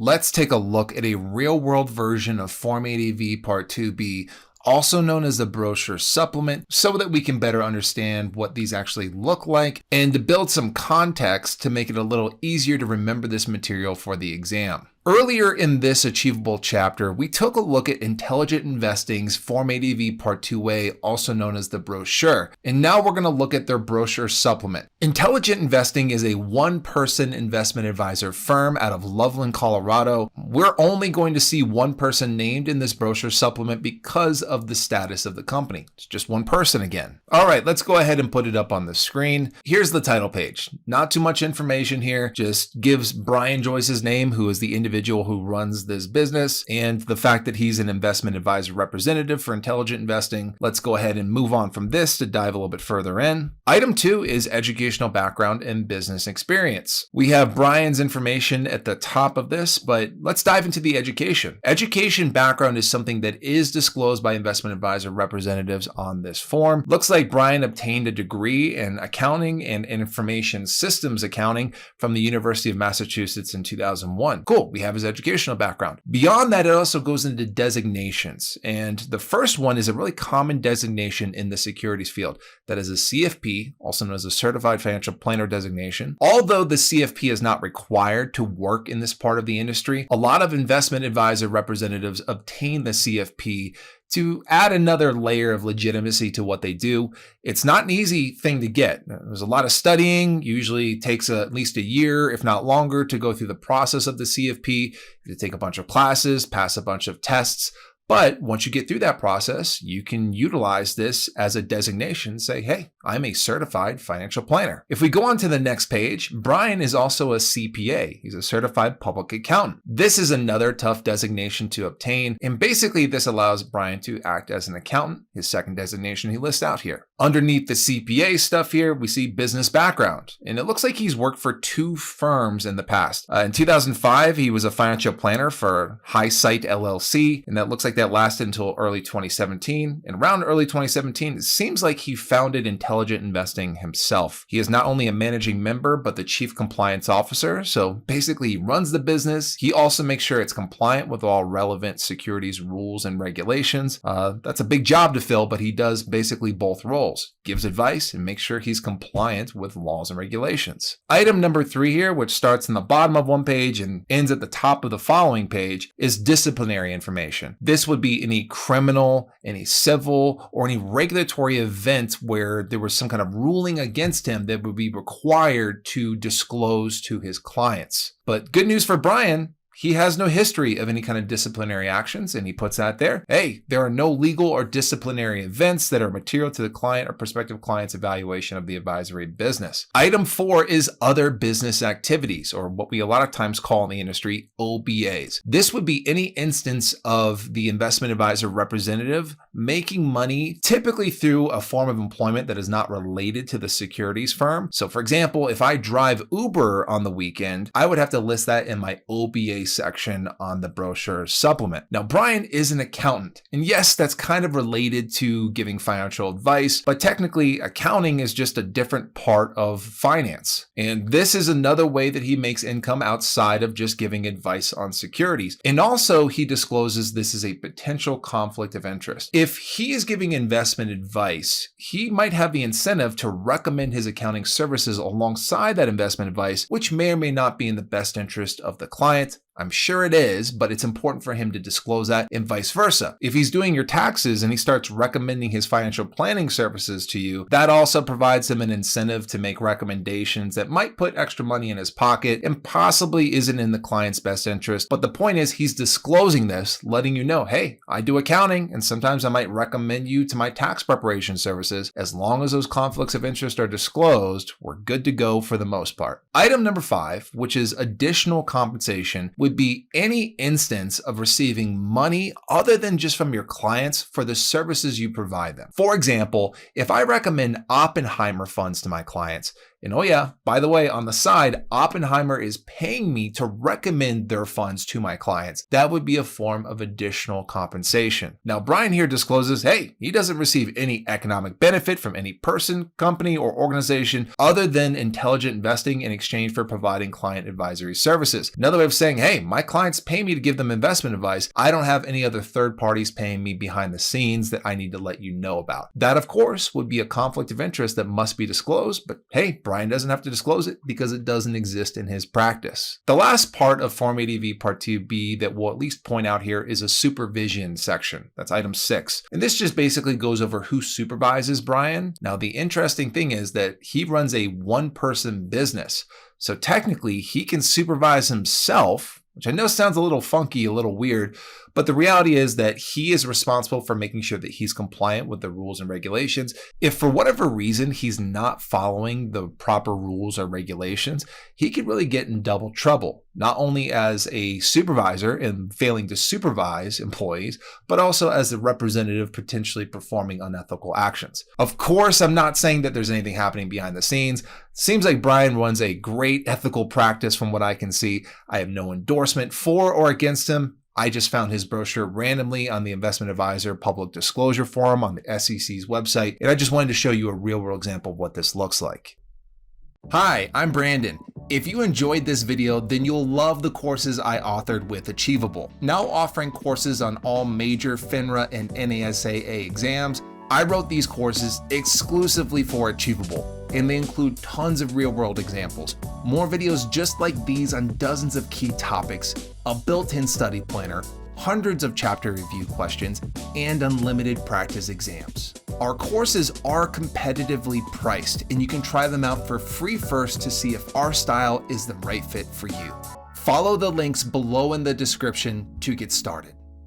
Let's take a look at a real-world version of Form ADV Part 2B, also known as the brochure supplement, so that we can better understand what these actually look like and to build some context to make it a little easier to remember this material for the exam. Earlier in this Achievable chapter, we took a look at Intelligent Investing's Form ADV Part 2A, also known as the brochure, and now we're going to look at their brochure supplement. Intelligent Investing is a one-person investment advisor firm out of Loveland, Colorado. We're only going to see one person named in this brochure supplement because of the status of the company. It's just one person again. All right, let's go ahead and put it up on the screen. Here's the title page. Not too much information here, just gives Brian Joyce's name, who is the individual who runs this business, and the fact that he's an investment advisor representative for Intelligent Investing. Let's go ahead and move on from this to dive a little bit further in. Item 2 is educational background and business experience. We have Brian's information at the top of this, but let's dive into the education. Education background is something that is disclosed by investment advisor representatives on this form. Looks like Brian obtained a degree in accounting and information systems accounting from the University of Massachusetts in 2001. Cool. We have his educational background. Beyond that, it also goes into designations. And the first one is a really common designation in the securities field. That is a CFP, also known as a Certified Financial Planner designation. Although the CFP is not required to work in this part of the industry, a lot of investment advisor representatives obtain the CFP to add another layer of legitimacy to what they do. It's not an easy thing to get. There's a lot of studying, usually takes at least a year, if not longer, to go through the process of the CFP. You have to take a bunch of classes, pass a bunch of tests. But once you get through that process, you can utilize this as a designation, say, hey, I'm a certified financial planner. If we go on to the next page, Brian is also a CPA. He's a certified public accountant. This is another tough designation to obtain. And basically this allows Brian to act as an accountant, his second designation he lists out here. Underneath the CPA stuff here, we see business background. And it looks like he's worked for 2 firms in the past. In 2005, he was a financial planner for Highsight LLC. And that looks like that lasted until early 2017. And around early 2017, it seems like he founded Intelligent Investing himself. He is not only a managing member, but the chief compliance officer. So basically he runs the business. He also makes sure it's compliant with all relevant securities rules and regulations. That's a big job to fill, but he does basically both roles. Gives advice and makes sure he's compliant with laws and regulations. Item number 3 here, which starts in the bottom of one page and ends at the top of the following page, is disciplinary information. This would be any criminal, any civil, or any regulatory event where there was some kind of ruling against him that would be required to disclose to his clients. But good news for Brian, he has no history of any kind of disciplinary actions, and he puts that there. Hey, there are no legal or disciplinary events that are material to the client or prospective client's evaluation of the advisory business. Item 4 is other business activities, or what we a lot of times call in the industry OBAs. This would be any instance of the investment advisor representative making money, typically through a form of employment that is not related to the securities firm. So for example, if I drive Uber on the weekend, I would have to list that in my OBA section on the brochure supplement. Now, Brian is an accountant, and yes, that's kind of related to giving financial advice, but technically accounting is just a different part of finance. And this is another way that he makes income outside of just giving advice on securities. And also he discloses this is a potential conflict of interest. If he is giving investment advice, he might have the incentive to recommend his accounting services alongside that investment advice, which may or may not be in the best interest of the client. I'm sure it is, but it's important for him to disclose that, and vice versa. If he's doing your taxes and he starts recommending his financial planning services to you, that also provides him an incentive to make recommendations that might put extra money in his pocket and possibly isn't in the client's best interest. But the point is he's disclosing this, letting you know, hey, I do accounting, and sometimes I might recommend you to my tax preparation services. As long as those conflicts of interest are disclosed, we're good to go for the most part. Item number 5, which is additional compensation, would be any instance of receiving money other than just from your clients for the services you provide them. For example, if I recommend Oppenheimer funds to my clients, And oh yeah, by the way, on the side, Oppenheimer is paying me to recommend their funds to my clients. That would be a form of additional compensation. Now, Brian here discloses, hey, he doesn't receive any economic benefit from any person, company, or organization other than intelligent investing in exchange for providing client advisory services. Another way of saying, hey, my clients pay me to give them investment advice. I don't have any other third parties paying me behind the scenes that I need to let you know about. That, of course, would be a conflict of interest that must be disclosed, but hey, Brian doesn't have to disclose it because it doesn't exist in his practice. The last part of Form ADV Part 2B that we'll at least point out here is a supervision section. That's item 6. And this just basically goes over who supervises Brian. Now, the interesting thing is that he runs a one-person business. So technically, he can supervise himself, which I know sounds a little funky, a little weird, but the reality is that he is responsible for making sure that he's compliant with the rules and regulations. If for whatever reason he's not following the proper rules or regulations, he could really get in double trouble, not only as a supervisor and failing to supervise employees, but also as the representative potentially performing unethical actions. Of course, I'm not saying that there's anything happening behind the scenes. Seems like Brian runs a great ethical practice from what I can see. I have no endorsement for or against him. I just found his brochure randomly on the Investment Advisor Public Disclosure Forum on the SEC's website, and I just wanted to show you a real-world example of what this looks like. Hi, I'm Brandon. If you enjoyed this video, then you'll love the courses I authored with Achievable. Now offering courses on all major FINRA and NASAA exams, I wrote these courses exclusively for Achievable, and they include tons of real-world examples, more videos just like these on dozens of key topics, a built-in study planner, hundreds of chapter review questions, and unlimited practice exams. Our courses are competitively priced, and you can try them out for free first to see if our style is the right fit for you. Follow the links below in the description to get started.